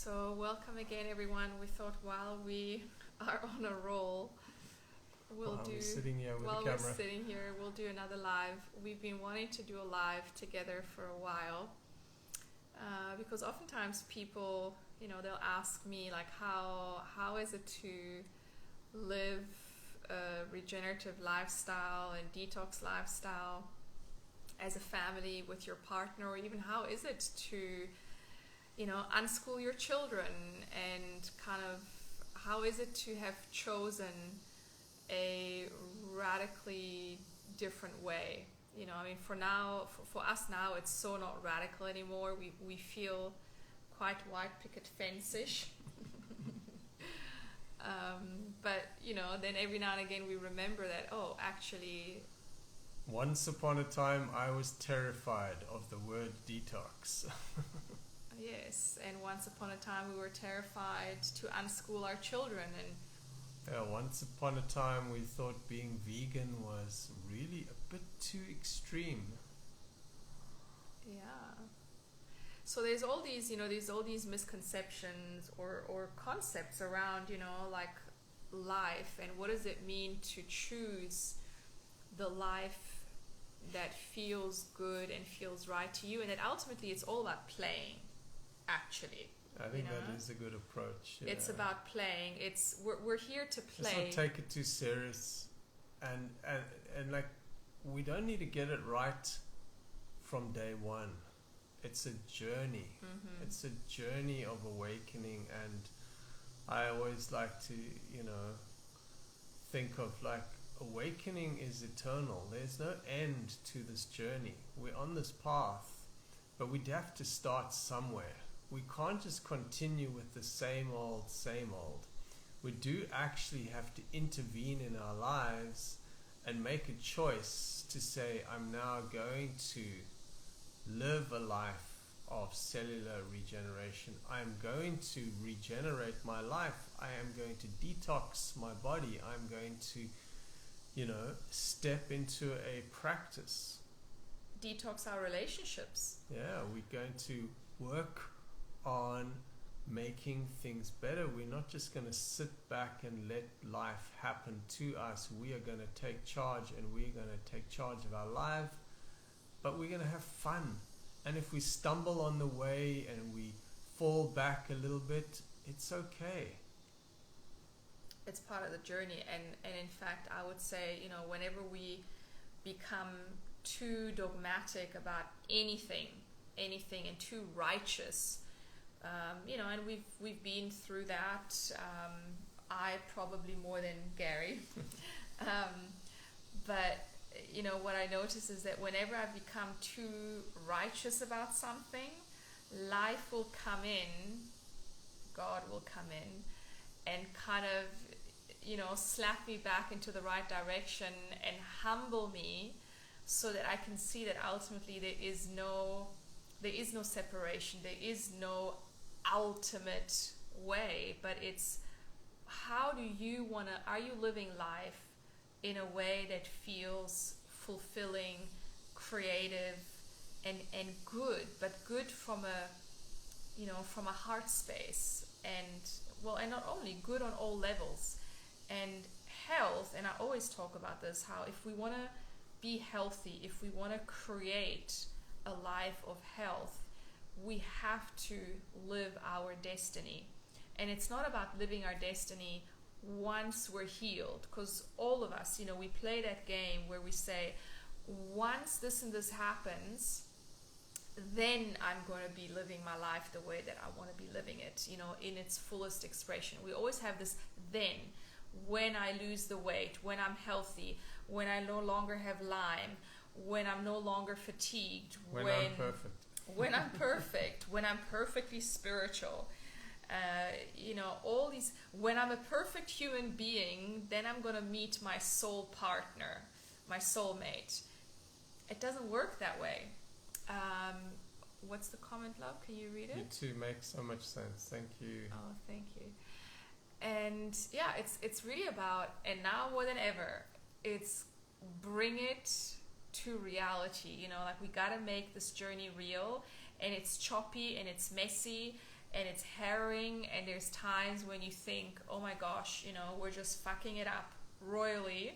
So welcome again, everyone. We thought while we are on a roll, While we're sitting here with while the we're camera. sitting here, we'll do another live. We've been wanting to do a live together for a while because oftentimes people, they'll ask me like, how is it to live a regenerative lifestyle and detox lifestyle as a family with your partner, or even how is it to unschool your children, and kind of how is it to have chosen a radically different way. For us now, it's so not radical anymore. We feel quite white picket fence-ish. But then every now and again we remember that, actually, Once upon a time, I was terrified of the word detox. yes, and once upon a time we were terrified to unschool our children, and Once upon a time, we thought being vegan was really a bit too extreme. yeah. So there's all these misconceptions or concepts around, like life, and what does it mean to choose the life that feels good and feels right to you, and that ultimately it's all about playing, actually. I think that is a good approach. Yeah. It's about playing. We're here to play. Let's not take it too serious, and like, we don't need to get it right from day one. It's a journey. Mm-hmm. It's a journey of awakening, and I always like to, think of like awakening is eternal. There's no end to this journey. We're on this path, but we'd have to start somewhere. We can't just continue with the same old, same old. We do actually have to intervene in our lives and make a choice to say, I'm now going to live a life of cellular regeneration. I'm going to regenerate my life. I am going to detox my body. I'm going to, step into a practice. Detox our relationships. Yeah, we're going to work on making things better. We're not just going to sit back and let life happen to us. We are going to take charge, and we're going to take charge of our life, but we're going to have fun. And if we stumble on the way and we fall back a little bit, it's okay. It's part of the journey, and in fact I would say, whenever we become too dogmatic about anything and too righteous, and we've been through that. I probably more than Gary, but what I notice is that whenever I become too righteous about something, life will come in, God will come in, and kind of slap me back into the right direction and humble me, so that I can see that ultimately there is no separation, there is no ultimate way, but it's how do you are you living life in a way that feels fulfilling, creative, and good, but good from a heart space, and not only good on all levels, and health. And I always talk about this, how if we want to be healthy, if we want to create a life of health, we have to live our destiny. And it's not about living our destiny once we're healed, because all of us, we play that game where we say, once this and this happens, then I'm going to be living my life the way that I want to be living it, in its fullest expression. We always have this then. When I lose the weight, when I'm healthy, when I no longer have Lyme, when I'm no longer fatigued, when I'm perfect, when I'm perfect, when I'm perfectly spiritual, all these, when I'm a perfect human being, then I'm going to meet my soul partner, my soulmate. It doesn't work that way. What's the comment, love? Can you read it? You two make so much sense. Thank you. Oh, thank you. And yeah, it's really about, and now more than ever, it's bring it to reality. Like, we got to make this journey real, and it's choppy and it's messy, and it's harrowing, and there's times when you think, oh my gosh, we're just fucking it up royally,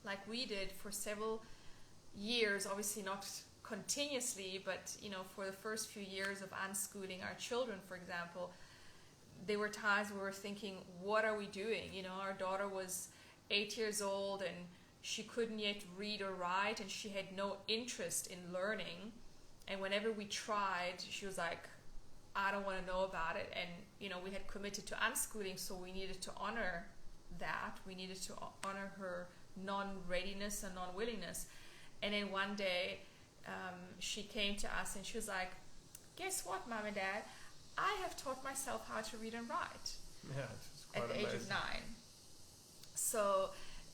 like we did for several years, obviously not continuously, but for the first few years of unschooling our children, for example, there were times where we were thinking, what are we doing? Our daughter was 8 years old and she couldn't yet read or write, and she had no interest in learning. And whenever we tried, she was like, I don't want to know about it. And we had committed to unschooling, so we needed to honor that. We needed to honor her non-readiness and non-willingness. And then one day she came to us and she was like, guess what, Mom and Dad, I have taught myself how to read and write. Yeah, it's quite at the amazing. age of 9. So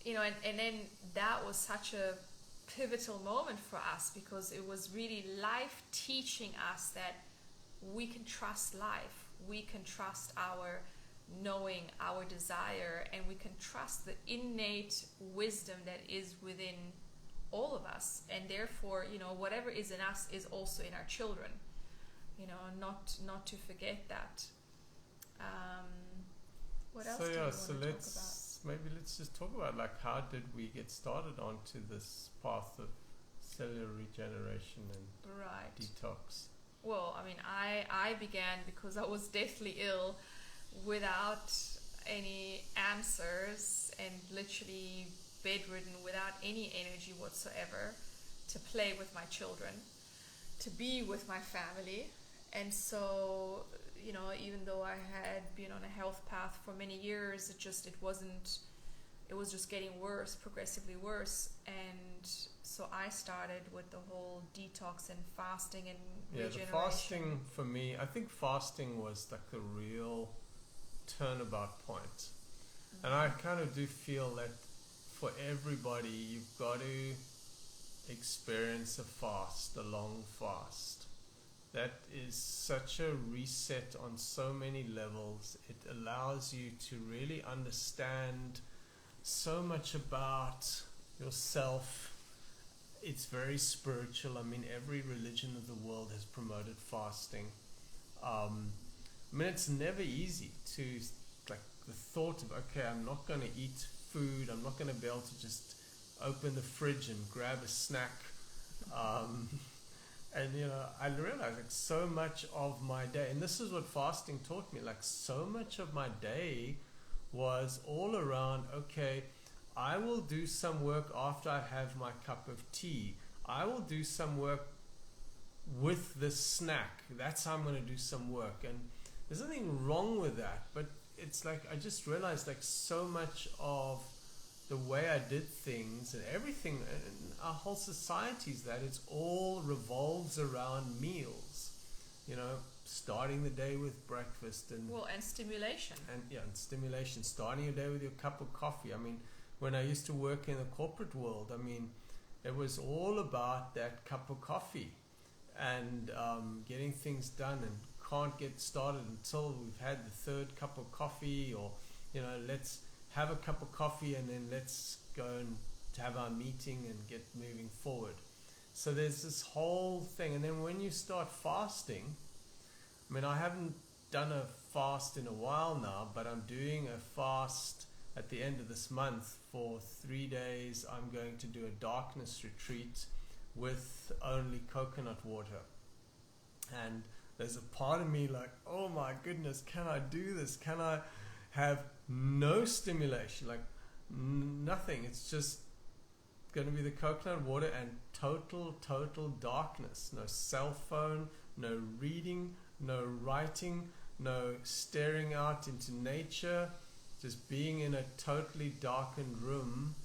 and then that was such a pivotal moment for us, because it was really life teaching us that we can trust life, we can trust our knowing, our desire, and we can trust the innate wisdom that is within all of us, and therefore whatever is in us is also in our children, not to forget that. What else do you want to talk about? Let's just talk about, like, how did we get started onto this path of cellular regeneration and Right. detox? Well, I mean, I began because I was deathly ill, without any answers, and literally bedridden, without any energy whatsoever, to play with my children, to be with my family. And so, even though I had been on a health path for many years, it was just getting worse, progressively worse. And so I started with the whole detox and fasting and regeneration. The fasting, for me, I think fasting was like the real turnabout point. And I kind of do feel that for everybody, you've got to experience a fast, a long fast. That is such a reset on so many levels. It allows you to really understand so much about yourself. It's very spiritual. I mean, every religion of the world has promoted fasting. It's never easy to, like, the thought of, okay, I'm not going to eat food. I'm not going to be able to just open the fridge and grab a snack. And I realized, like, so much of my day, and this is what fasting taught me, like, so much of my day was all around, okay, I will do some work after I have my cup of tea. I will do some work with this snack. That's how I'm going to do some work. And there's nothing wrong with that, but it's like, I just realized, like, so much of the way I did things and everything, and our whole society's that it's all revolves around meals, starting the day with breakfast and stimulation. And stimulation, starting your day with your cup of coffee. I mean, when I used to work in the corporate world, I mean, it was all about that cup of coffee and getting things done, and can't get started until we've had the third cup of coffee, or let's have a cup of coffee and then let's go and have our meeting and get moving forward. So there's this whole thing. And then when you start fasting, I mean, I haven't done a fast in a while now, but I'm doing a fast at the end of this month for 3 days. I'm going to do a darkness retreat with only coconut water. And there's a part of me like, oh my goodness, can I do this? Can I have no stimulation, like nothing? It's just going to be the coconut water and total darkness. No cell phone, no reading, no writing, no staring out into nature, just being in a totally darkened room.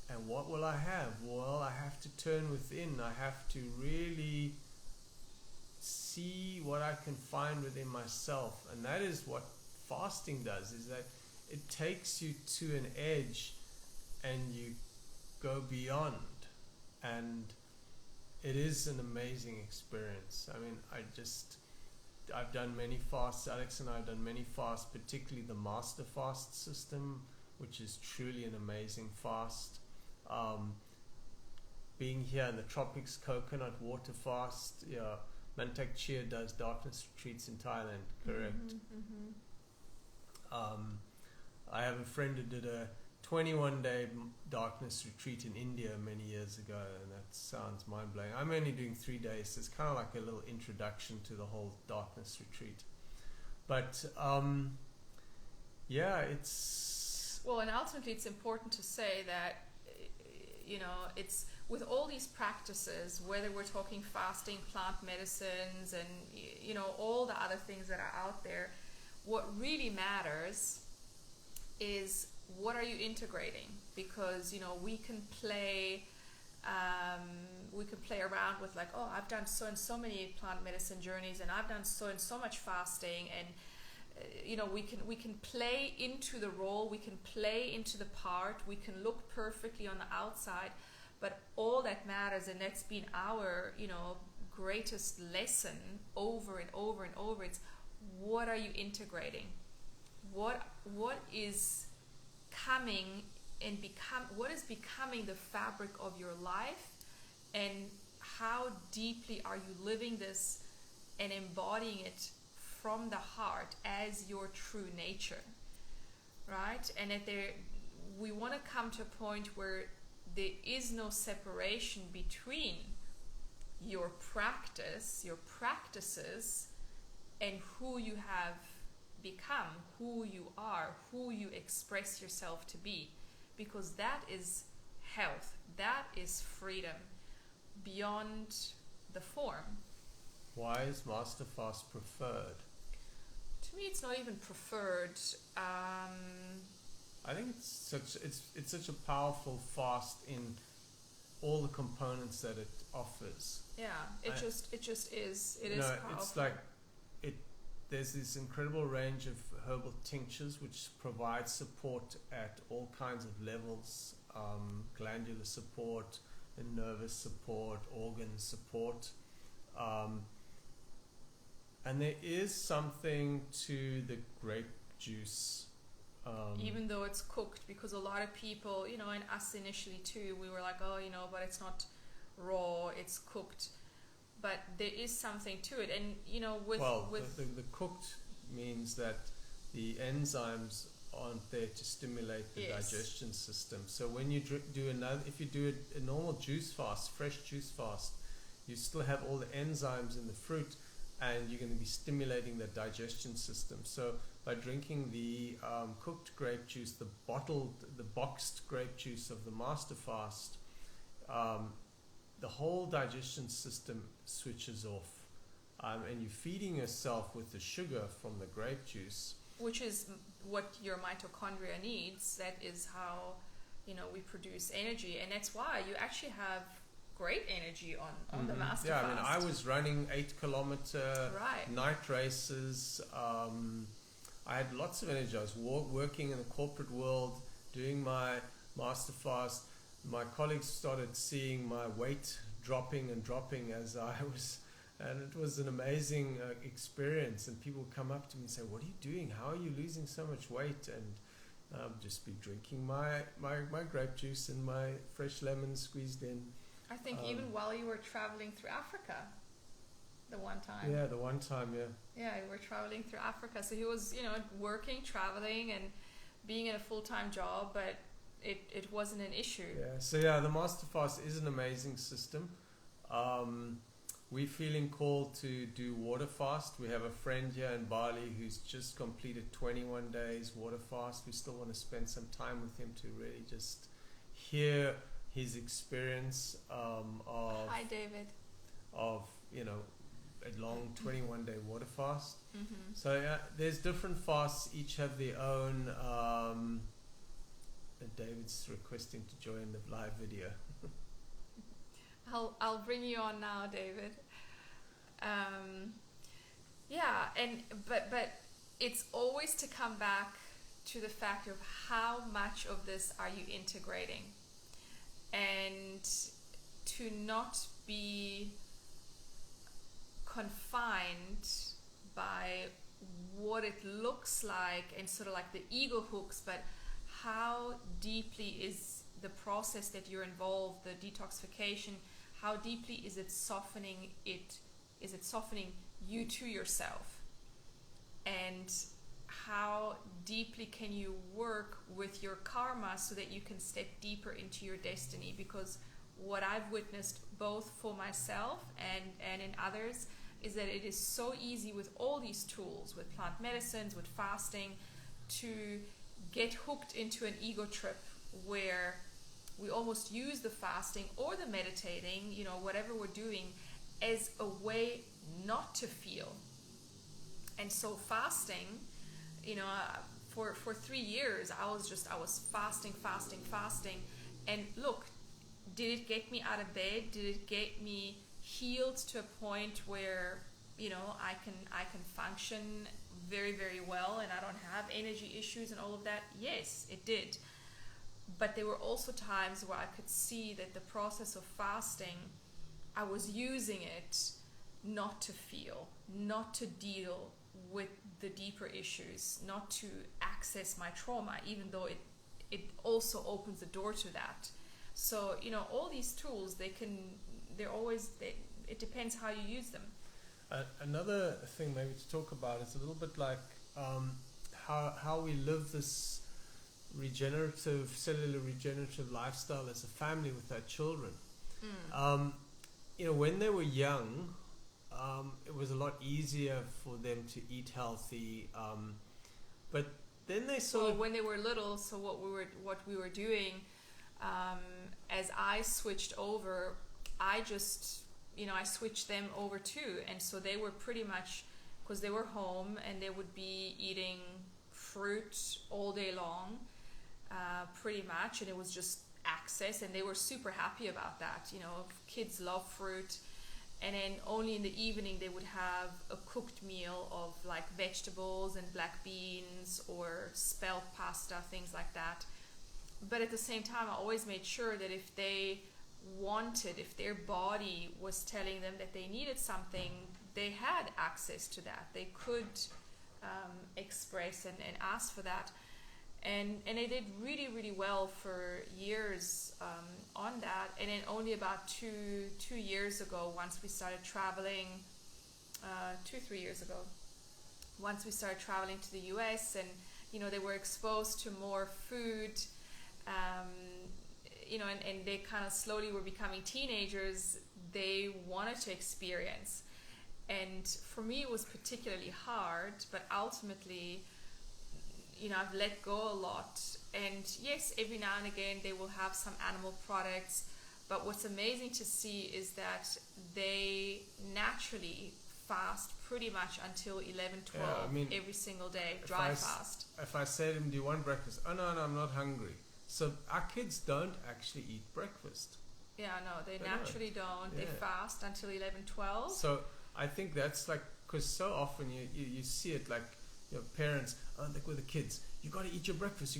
And what will I have? Well, I have to turn within. I have to really see what I can find within myself. And that is what fasting does, is that it takes you to an edge and you go beyond. And it is an amazing experience. I mean, I've done many fasts. Alex and I have done many fasts, particularly the Master Fast system, which is truly an amazing fast. Being here in the tropics, coconut water fast, Mantak Chia does darkness retreats in Thailand, correct? I have a friend who did a 21-day darkness retreat in India many years ago, and that sounds mind-blowing. I'm only doing 3 days, so it's kind of like a little introduction to the whole darkness retreat. But yeah, it's... Well, and ultimately it's important to say that, it's with all these practices, whether we're talking fasting, plant medicines, and, all the other things that are out there, what really matters is what are you integrating? Because, we can play around with like, oh, I've done so and so many plant medicine journeys, and I've done so and so much fasting, and we can play into the role, we can play into the part, we can look perfectly on the outside, but all that matters, and that's been our greatest lesson over and over and over, it's what are you integrating? What is coming and what is becoming the fabric of your life, and how deeply are you living this and embodying it from the heart as your true nature, right? And we want to come to a point where there is no separation between your practice, your practices, and who you have become, who you are, who you express yourself to be, because that is health, that is freedom beyond the form. Why is Master Fast preferred? To me, it's not even preferred. I think it's such a powerful fast in all the components that it offers. Yeah, it just is. It is powerful. It's like there's this incredible range of herbal tinctures which provide support at all kinds of levels, glandular support, and nervous support, organ support. And there is something to the grape juice. Even though it's cooked, because a lot of people, and us initially too, we were like, oh, but it's not raw, it's cooked. But there is something to it. And, the cooked means that the enzymes aren't there to stimulate the digestion system. So when you if you do a normal juice fast, fresh juice fast, you still have all the enzymes in the fruit, and you're going to be stimulating the digestion system. So by drinking the cooked grape juice, the boxed grape juice of the Master Fast, the whole digestion system switches off, and you're feeding yourself with the sugar from the grape juice, which is what your mitochondria needs. That is how we produce energy, and that's why you actually have great energy on the Master Fast. Yeah, I was running 8-kilometer night races. I had lots of energy. I was working in the corporate world, doing my Master Fast. My colleagues started seeing my weight dropping as I was, and it was an amazing experience. And people come up to me and say, "What are you doing? How are you losing so much weight?" And just be drinking my grape juice and my fresh lemon squeezed in. I think even while you were traveling through Africa, the one time. Yeah, the one time, yeah. Yeah, you were traveling through Africa. So he was, working, traveling, and being in a full-time job, but it wasn't an issue. Yeah, so the Master Fast is an amazing system. We're feeling called to do water fast. We have a friend here in Bali who's just completed 21 days water fast. We still want to spend some time with him to really just hear his experience of Hi, David. Of a long 21-day water fast. Mm-hmm. So there's different fasts, each have their own. David's requesting to join the live video. I'll bring you on now, David. But it's always to come back to the fact of how much of this are you integrating, and to not be confined by what it looks like and sort of like the ego hooks, but how deeply is the process that you're involved, the detoxification, how deeply is it softening it? Is it softening you to yourself, and how deeply can you work with your karma so that you can step deeper into your destiny. Because what I've witnessed both for myself and in others is that it is so easy with all these tools, with plant medicines, with fasting, to get hooked into an ego trip where we almost use the fasting or the meditating, whatever we're doing, as a way not to feel. And so fasting, for 3 years, I was fasting. And look, did it get me out of bed? Did it get me healed to a point where, I can function very, very well and I don't have energy issues and all of that? Yes, it did. But there were also times where I could see that the process of fasting, I was using it not to feel, not to deal with the deeper issues, not to access my trauma, even though it also opens the door to that. So, all these tools, it depends how you use them. Another thing maybe to talk about is a little bit like how we live this cellular regenerative lifestyle as a family with our children. When they were young, it was a lot easier for them to eat healthy, but then they when they were little, so what we were doing, as I switched over, I switched them over too, and so they were pretty much, because they were home and they would be eating fruit all day long, pretty much, and it was just access, and they were super happy about that. Kids love fruit. And then only in the evening they would have a cooked meal of like vegetables and black beans or spelt pasta, things like that. But at the same time, I always made sure that if their body was telling them that they needed something, they had access to that. They could express and ask for that. And they did really, really well for years on that. And then only about 2 years ago, once we started traveling, 3 years ago, once we started traveling to the US, and they were exposed to more food, and they kind of slowly were becoming teenagers, they wanted to experience. And for me, it was particularly hard, but ultimately, I've let go a lot. And yes, every now and again they will have some animal products, but what's amazing to see is that they naturally fast pretty much until 11, 12, every single day, dry fast. If I say to them, do you want breakfast? Oh, no, I'm not hungry. So our kids don't actually eat breakfast. Yeah, no, they naturally don't. They fast until 11, 12. So I think that's like, because so often you see it like, parents, like with the kids, you got to eat your breakfast,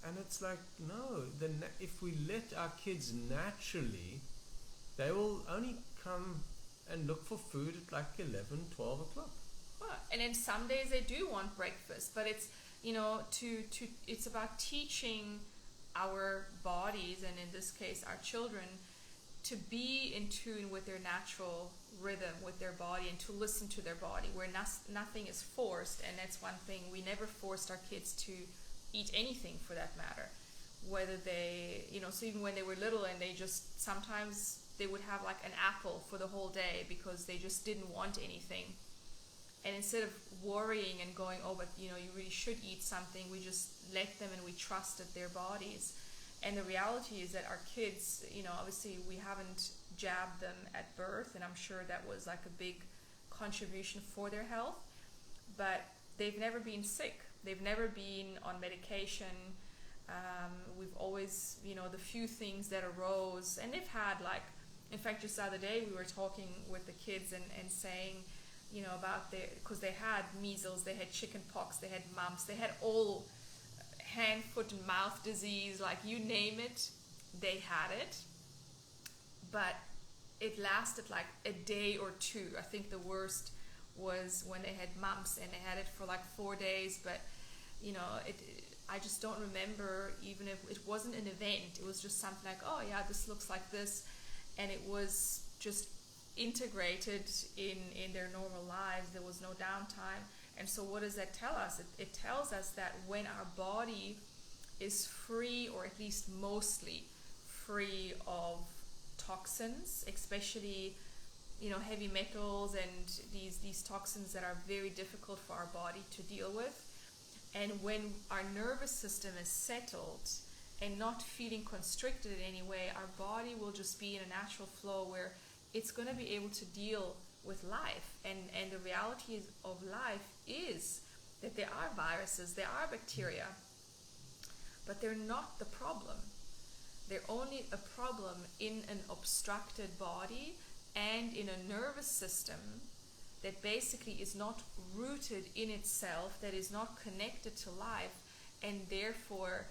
and it's like, no, if we let our kids naturally, they will only come and look for food at like 11, 12 o'clock. Well, and then some days they do want breakfast, but it's it's about teaching our bodies, and in this case our children, to be in tune with their natural rhythm, with their body, and to listen to their body, where nothing is forced. And that's one thing, we never forced our kids to eat anything, for that matter, whether they, so even when they were little, and sometimes they would have like an apple for the whole day because they just didn't want anything. And instead of worrying and going, oh, but you really should eat something, we just let them, and we trusted their bodies. And the reality is that our kids, obviously we haven't jabbed them at birth, and I'm sure that was like a big contribution for their health, but they've never been sick. They've never been on medication. We've always, the few things that arose, and they've had in fact, just the other day we were talking with the kids and saying, about because they had measles, they had chicken pox, they had mumps, they had all hand, foot, and mouth disease, like you name it, they had it. But it lasted like a day or two. I think the worst was when they had mumps, and they had it for like 4 days. But I just don't remember, even if it wasn't an event. It was just something like, oh yeah, this looks like this, and it was just integrated in their normal lives. There was no downtime. And so what does that tell us? It tells us that when our body is free, or at least mostly free of toxins, especially heavy metals and these toxins that are very difficult for our body to deal with, and when our nervous system is settled and not feeling constricted in any way, our body will just be in a natural flow where it's going to be able to deal with life. And the reality of life is that there are viruses, there are bacteria, but they're not the problem. They're only a problem in an obstructed body and in a nervous system that basically is not rooted in itself, that is not connected to life, and therefore,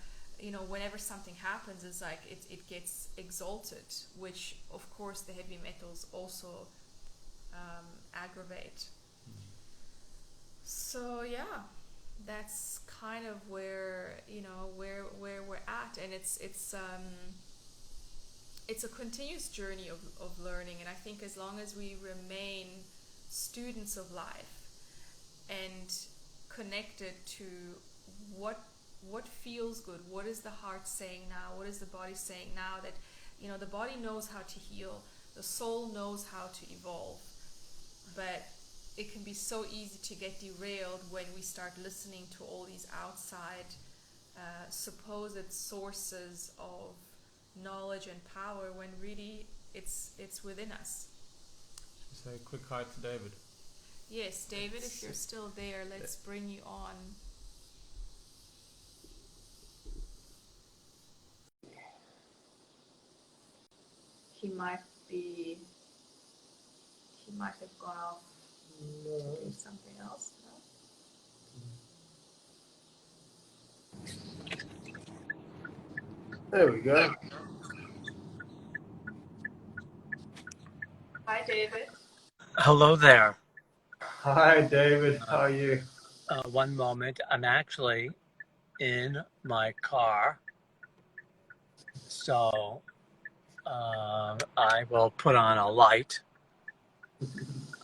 whenever something happens, it's like it gets exalted, which of course the heavy metals also aggravate. So yeah, that's kind of where we're at, and it's a continuous journey of learning. And I think as long as we remain students of life and connected to what feels good, what is the heart saying now, what is the body saying now, that the body knows how to heal, the soul knows how to evolve, but it can be so easy to get derailed when we start listening to all these outside supposed sources of knowledge and power, when really it's within us. Say a quick hi to David. Yes, David, if you're still there, let's bring you on. He might have gone off to do something else. No? There we go. Hi, David. Hello there. Hi, David. How are you? One moment. I'm actually in my car, so I will put on a light.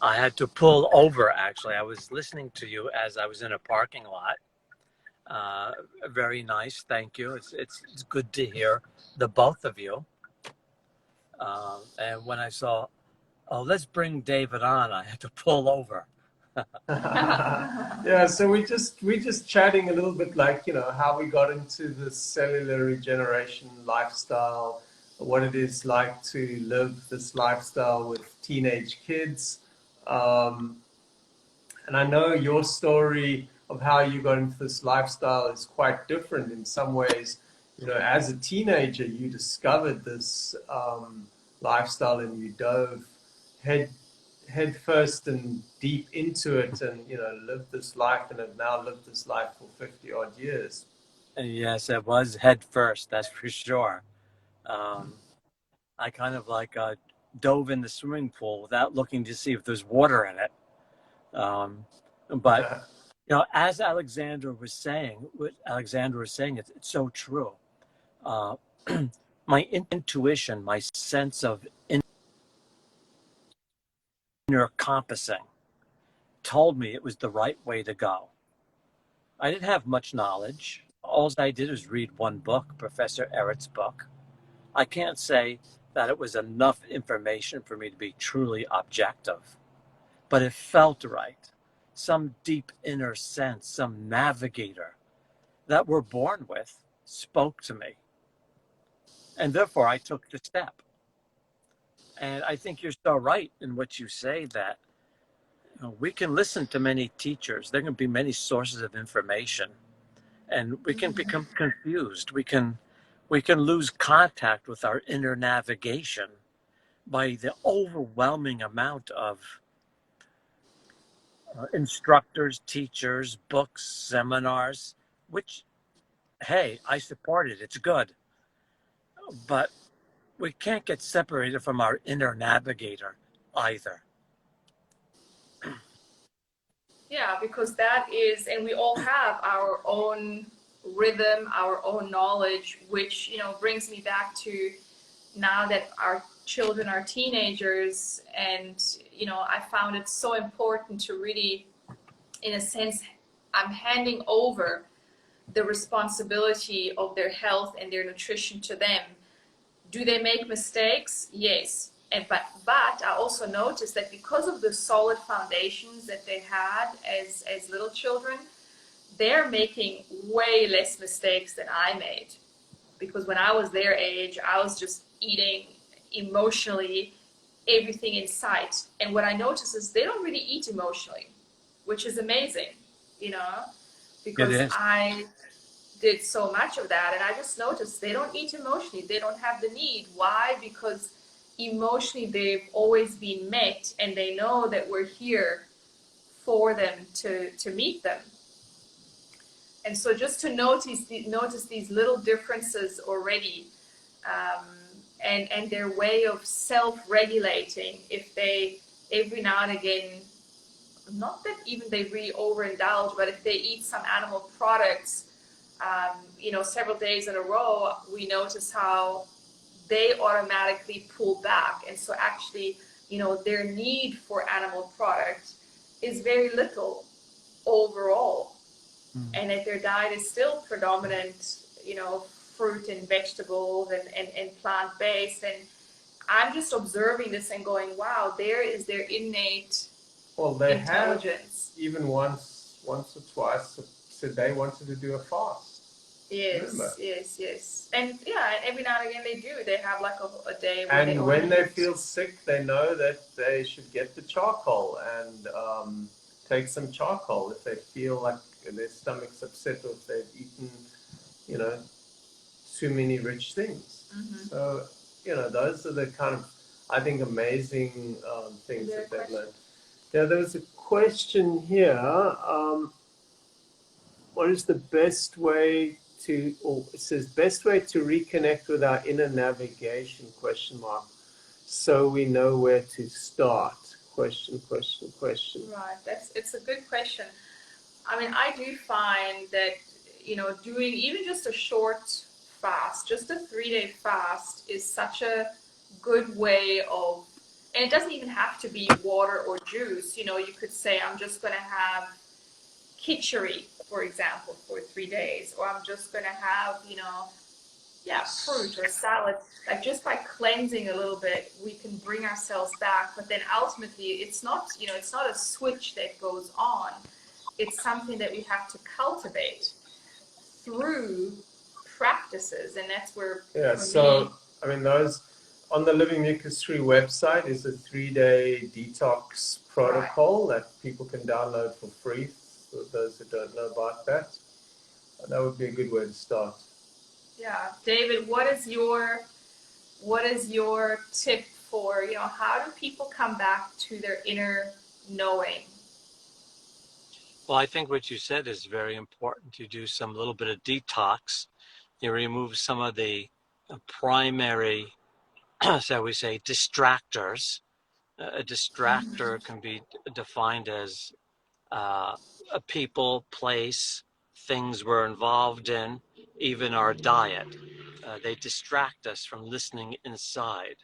I had to pull over, actually. I was listening to you as I was in a parking lot. Very nice. Thank you. It's good to hear the both of you. And when I saw, let's bring David on, I had to pull over. Yeah, so we just chatting a little bit, like how we got into this cellular regeneration lifestyle, what it is like to live this lifestyle with teenage kids, and I know your story of how you got into this lifestyle is quite different in some ways. As a teenager, you discovered this lifestyle, and you dove head first and deep into it, and lived this life, and have now lived this life for 50 odd years. Yes, it was head first, that's for sure. I kind of like dove in the swimming pool without looking to see if there's water in it. But as Alexandra was saying, it's so true. My intuition, my sense of inner compassing told me it was the right way to go. I didn't have much knowledge. All I did was read one book, Professor Ehret's book. I can't say that it was enough information for me to be truly objective, but it felt right. Some deep inner sense, some navigator that we're born with spoke to me. And therefore I took the step. And I think you're so right in what you say, that we can listen to many teachers. There can be many sources of information, and we can become confused. We can lose contact with our inner navigation by the overwhelming amount of instructors, teachers, books, seminars, which, hey, I support it. It's good. But we can't get separated from our inner navigator either. Yeah, because that is, and we all have our own rhythm, our own knowledge, which brings me back to, now that our children are teenagers, and I found it so important to really, in a sense, I'm handing over the responsibility of their health and their nutrition to them. Do they make mistakes? Yes. But I also noticed that because of the solid foundations that they had as little children, they're making way less mistakes than I made. Because when I was their age, I was just eating emotionally everything in sight. And what I noticed is they don't really eat emotionally, which is amazing, It because is. I did so much of that, and I just noticed they don't eat emotionally. They don't have the need. Why? Because emotionally they've always been met, and they know that we're here for them to meet them. And so just to notice these little differences already, and their way of self-regulating, if they every now and again, not that even they really overindulge, but if they eat some animal products, several days in a row, we notice how they automatically pull back. And so actually, their need for animal product is very little overall. And that their diet is still predominant, fruit and vegetables and plant-based. And I'm just observing this and going, wow, there is their innate They intelligence. have even once or twice said they wanted to do a fast. Yes, yes. And every now and again they do. They have like a day where and when they feel sick, they know that they should get the charcoal and take some charcoal if they feel like their stomach's upset or if they've eaten, too many rich things. Mm-hmm. So, those are the kind of, I think, amazing things that they've learned. Yeah, there was a question here. What is the best way it says best way to reconnect with our inner navigation, ? So we know where to start, ? Right, it's a good question. I mean, I do find that, doing even just a short fast, just a 3-day fast is such a good way of, and it doesn't even have to be water or juice. You could say, I'm just going to have kitchery, for example, for 3 days, or I'm just going to have, fruit or salad. Like just by cleansing a little bit, we can bring ourselves back. But then ultimately, it's not a switch that goes on. It's something that we have to cultivate through practices, and that's where those on the Living Mucus Free website is a 3-day detox protocol that people can download for free. For those who don't know about that, that would be a good way to start. Yeah, David, what is your tip for, how do people come back to their inner knowing? Well, I think what you said is very important. You do some little bit of detox. You remove some of the primary, shall we say, distractors. A distractor can be defined as a people, place, things we're involved in, even our diet. They distract us from listening inside.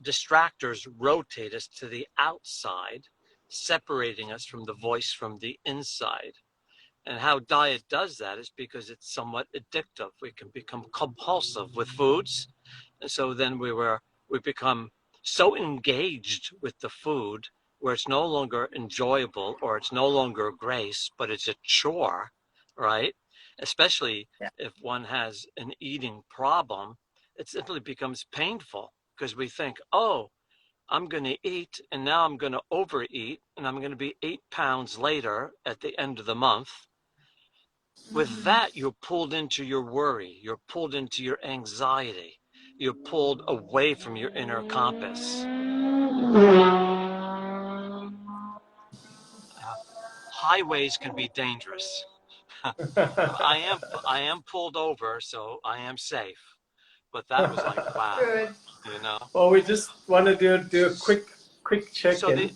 Distractors rotate us to the outside, separating us from the voice from the inside. And how diet does that is because it's somewhat addictive. We can become compulsive with foods. And so then we become so engaged with the food where it's no longer enjoyable or it's no longer grace, but it's a chore, right? Especially if one has an eating problem, it simply becomes painful because we think, oh, I'm going to eat and now I'm going to overeat and I'm going to be 8 pounds later at the end of the month. With that, you're pulled into your worry, you're pulled into your anxiety, you're pulled away from your inner compass. Highways can be dangerous. I am pulled over, so I am safe. But that was like, wow. Good. Well, we just want to do a quick check-in. So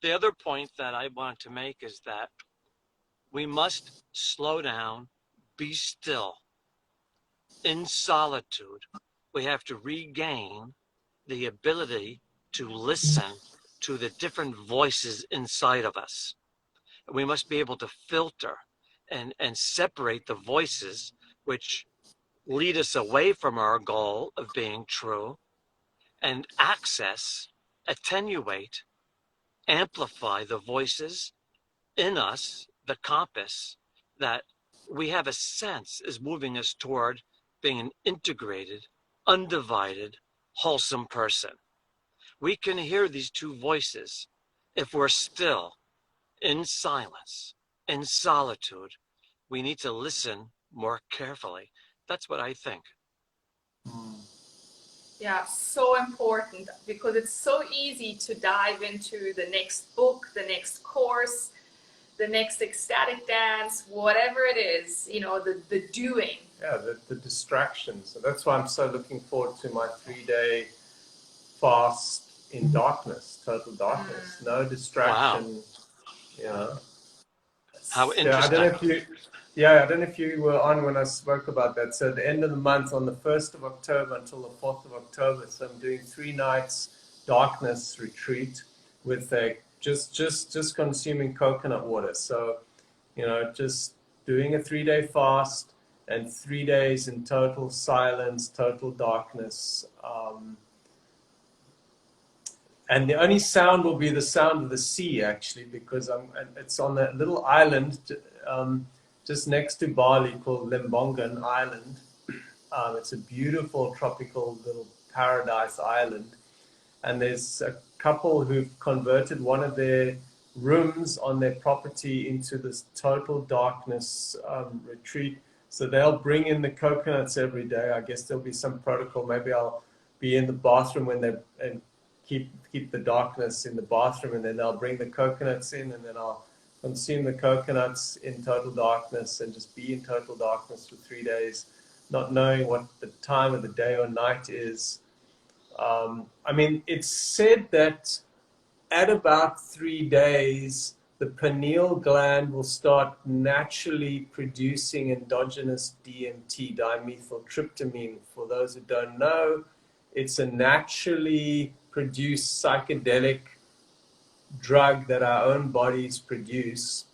the other point that I want to make is that we must slow down, be still. In solitude, we have to regain the ability to listen to the different voices inside of us. We must be able to filter and separate the voices which lead us away from our goal of being true, and access, attenuate, amplify the voices in us, the compass that we have a sense is moving us toward being an integrated, undivided, wholesome person. We can hear these two voices if we're still in silence, in solitude. We need to listen more carefully. That's what I think. Yeah, so important, because it's so easy to dive into the next book, the next course, the next ecstatic dance, whatever it is, the doing. Yeah, the distractions. So that's why I'm so looking forward to my 3-day fast in darkness, total darkness, no distraction. Wow. You know. How Yeah, I don't know interesting. if you. Yeah, I don't know if you were on when I spoke about that. So at the end of the month, on the 1st of October until the 4th of October, so I'm doing 3 nights darkness retreat with a just consuming coconut water. So, just doing a 3-day fast and 3 days in total silence, total darkness. And the only sound will be the sound of the sea, actually, because it's on a little island just next to Bali called Lembongan Island. It's a beautiful tropical little paradise island. And there's a couple who've converted one of their rooms on their property into this total darkness retreat. So they'll bring in the coconuts every day. I guess there'll be some protocol. Maybe I'll be in the bathroom and keep the darkness in the bathroom, and then they'll bring the coconuts in, and then I'll consume the coconuts in total darkness and just be in total darkness for 3 days, not knowing what the time of the day or night is. It's said that at about 3 days, the pineal gland will start naturally producing endogenous DMT, dimethyltryptamine. For those who don't know, it's a naturally produced psychedelic drug that our own bodies produce.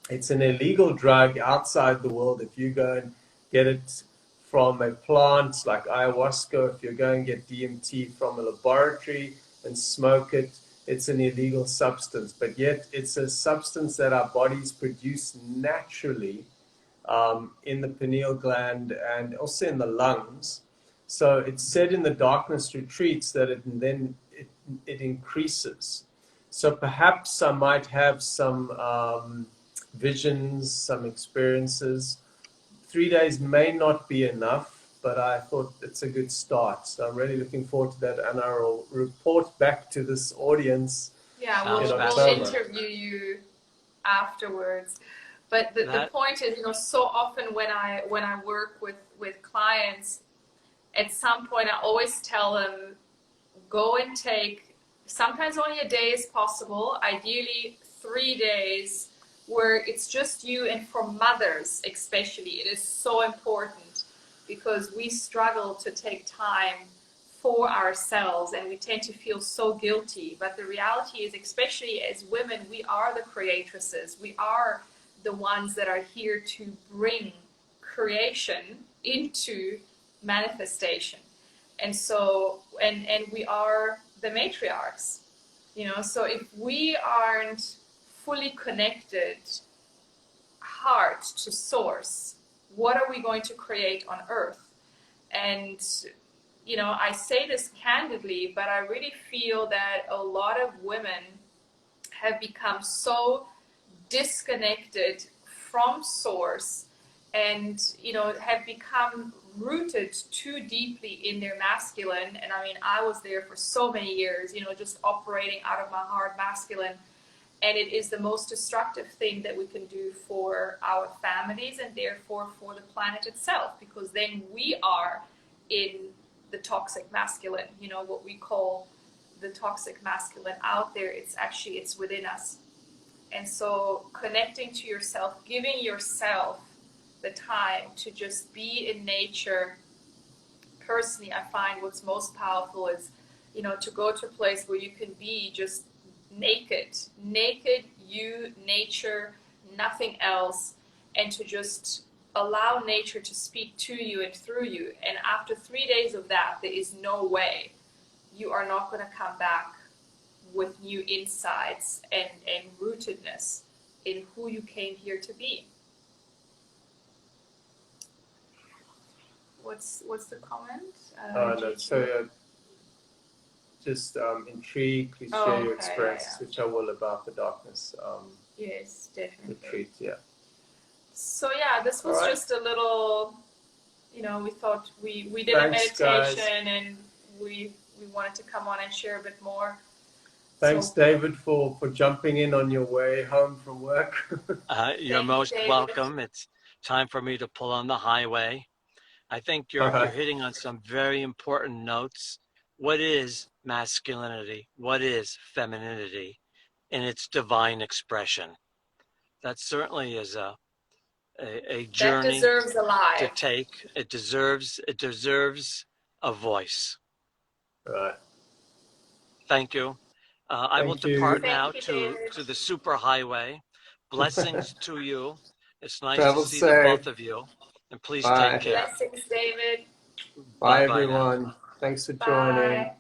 It's an illegal drug outside the world. If you go and get it from a plant like ayahuasca, if you go and get DMT from a laboratory and smoke it, it's an illegal substance. But yet it's a substance that our bodies produce naturally in the pineal gland and also in the lungs. So it's said in the darkness retreats that it increases. So perhaps I might have some visions, some experiences. 3 days may not be enough, but I thought it's a good start. So I'm really looking forward to that, and I'll report back to this audience. Yeah, we'll interview you afterwards. But the point is, so often when I work with clients, at some point I always tell them, go and take, sometimes only a day is possible, ideally 3 days, where it's just you. And for mothers especially, it is so important, because we struggle to take time for ourselves and we tend to feel so guilty. But the reality is, especially as women, we are the creatresses. We are the ones that are here to bring creation into manifestation. And so, and we are the matriarchs, so if we aren't fully connected heart to source, what are we going to create on earth? And I say this candidly, but I really feel that a lot of women have become so disconnected from source and have become rooted too deeply in their masculine. And I was there for so many years, just operating out of my hard masculine. And it is the most destructive thing that we can do for our families and therefore for the planet itself, because then we are in the toxic masculine, what we call the toxic masculine out there. It's within us. And so connecting to yourself, giving yourself the time to just be in nature. Personally, I find what's most powerful is you know, to go to a place where you can be just naked, you, nature, nothing else, and to just allow nature to speak to you and through you. And after 3 days of that, there is no way you are not going to come back with new insights and rootedness in who you came here to be. What's the comment? No, so just intrigued, please share your experiences, which I will, about the darkness yes, definitely. retreat. Yeah. So yeah, this was just a little, you know, we thought we did Thanks, a meditation, guys. and we wanted to come on and share a bit more. Thanks, David, for jumping in on your way home from work. You're most welcome. It's time for me to pull on the highway. I think you're hitting on some very important notes. What is masculinity? What is femininity in its divine expression? That certainly is a journey that deserves a life to take. It deserves a voice. Right. Thank you. I will depart now to the superhighway. Blessings to you. It's nice to see the both of you. And please take care. Blessings, David. Bye everyone. Thanks for joining.